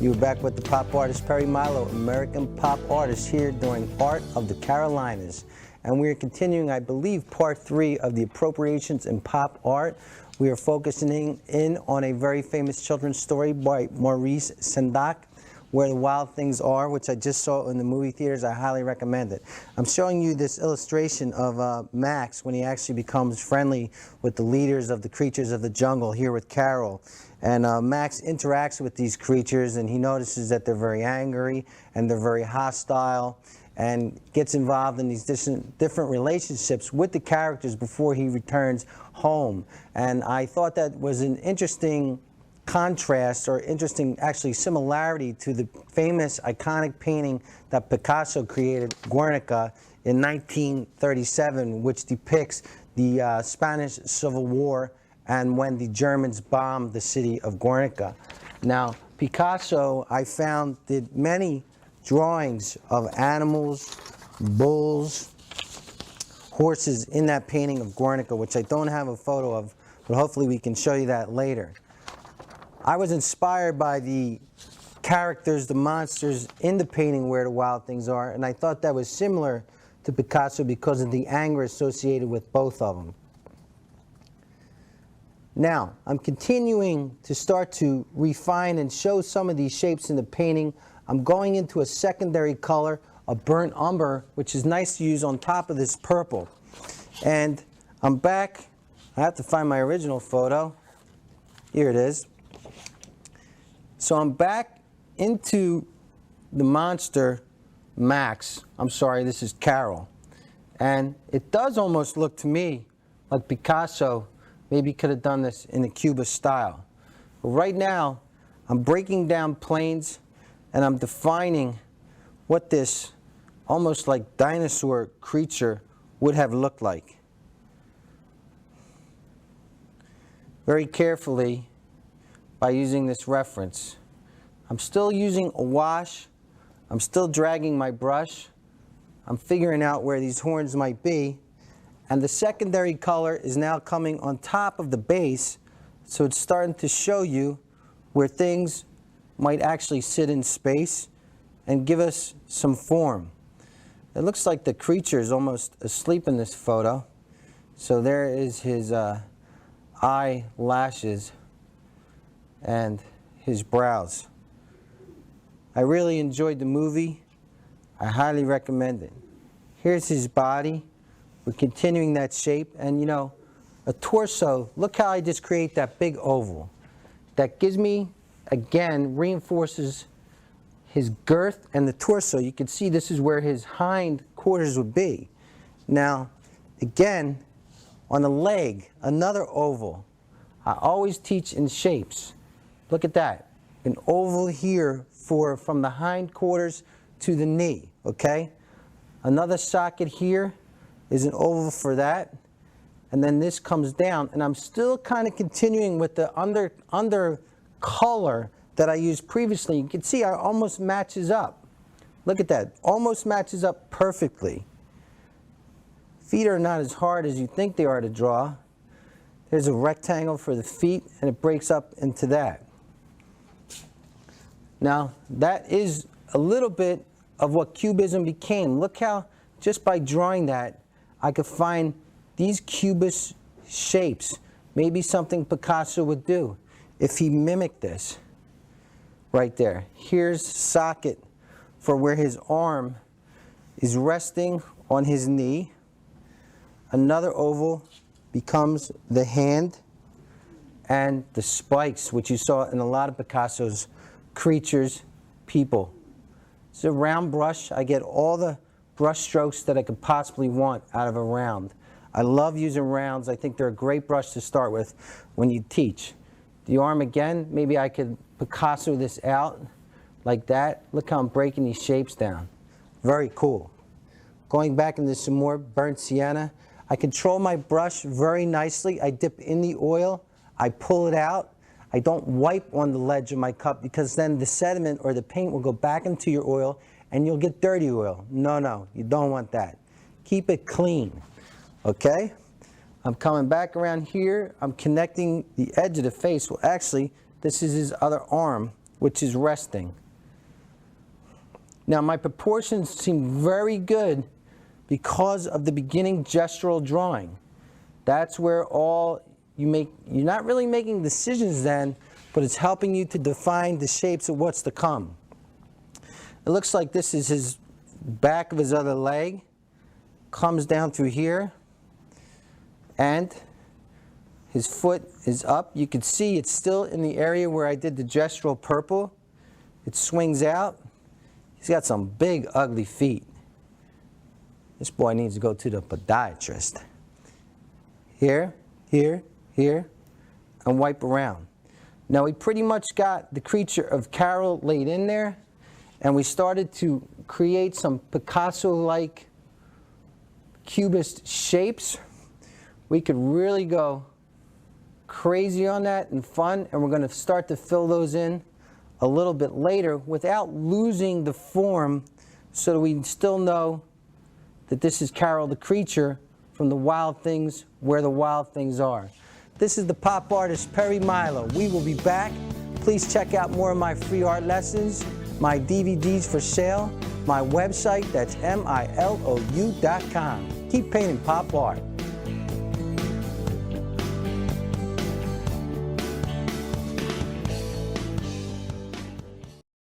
You're back with the pop artist Perry Milo, American pop artist, here doing Art of the Carolinas. And we're continuing, I believe, part 3 of the Appropriations in Pop Art. We are focusing in on a very famous children's story by Maurice Sendak, Where the Wild Things Are, which I just saw in the movie theaters. I highly recommend it. I'm showing you this illustration of Max when he actually becomes friendly with the leaders of the creatures of the jungle here with Carol. And Max interacts with these creatures, and he notices that they're very angry and they're very hostile, and gets involved in these different relationships with the characters before he returns home. And I thought that was an interesting contrast, or interesting actually similarity, to the famous iconic painting that Picasso created, Guernica, in 1937, which depicts the Spanish Civil War and when the Germans bombed the city of Guernica. Now, Picasso, I found, did many drawings of animals, bulls, horses in that painting of Guernica, which I don't have a photo of, but hopefully we can show you that later. I was inspired by the characters, the monsters in the painting Where the Wild Things Are, and I thought that was similar to Picasso because of the anger associated with both of them. Now, I'm continuing to start to refine and show some of these shapes in the painting. I'm going into a secondary color, a burnt umber, which is nice to use on top of this purple. And I'm back. I have to find my original photo. Here it is. So I'm back into the monster Max. I'm sorry, this is Carol. And it does almost look to me like Picasso maybe could have done this in the Cubist style. But right now, I'm breaking down planes and I'm defining what this almost like dinosaur creature would have looked like. Very carefully, by using this reference. I'm still using a wash. I'm still dragging my brush. I'm figuring out where these horns might be. And the secondary color is now coming on top of the base, so it's starting to show you where things might actually sit in space and give us some form. It looks like the creature is almost asleep in this photo. So there is his eyelashes and his brows. I really enjoyed the movie. I highly recommend it. Here's his body. We're continuing that shape, and you know, a torso, look how I just create that big oval. That gives me, again, reinforces his girth and the torso. You can see this is where his hind quarters would be. Now, again, on the leg, another oval. I always teach in shapes. Look at that, an oval here from the hind quarters to the knee, okay? Another socket here is an oval for that, and then this comes down, and I'm still kind of continuing with the under color that I used previously. You can see it almost matches up. Look at that, almost matches up perfectly. Feet are not as hard as you think they are to draw. There's a rectangle for the feet, and it breaks up into that. Now, that is a little bit of what Cubism became. Look how, just by drawing that, I could find these Cubist shapes. Maybe something Picasso would do if he mimicked this. Right there. Here's socket for where his arm is resting on his knee. Another oval becomes the hand, and the spikes, which you saw in a lot of Picasso's creatures, people. It's a round brush. I get all the brush strokes that I could possibly want out of a round. I love using rounds. I think they're a great brush to start with when you teach. The arm again, maybe I could Picasso this out like that. Look how I'm breaking these shapes down. Very cool. Going back into some more burnt sienna. I control my brush very nicely. I dip in the oil. I pull it out. I don't wipe on the ledge of my cup, because then the sediment or the paint will go back into your oil and you'll get dirty oil. No, no, you don't want that. Keep it clean, okay? I'm coming back around here. I'm connecting the edge of the face. Well, actually, this is his other arm, which is resting. Now my proportions seem very good because of the beginning gestural drawing. That's where you're not really making decisions then, but it's helping you to define the shapes of what's to come. It looks like this is his back of his other leg, comes down through here, and his foot is up. You can see it's still in the area where I did the gestural purple. It swings out. He's got some big, ugly feet. This boy needs to go to the podiatrist. Here, here, here, and wipe around. Now we pretty much got the creature of Carol laid in there, and we started to create some Picasso-like cubist shapes. We could really go crazy on that and fun, and we're going to start to fill those in a little bit later without losing the form, so that we still know that this is Carol the creature from the Wild Things Where the Wild Things Are. This is the pop artist Perry Milo. We will be back. Please check out more of my free art lessons, my DVDs for sale, my website, that's milou.com. Keep painting pop art.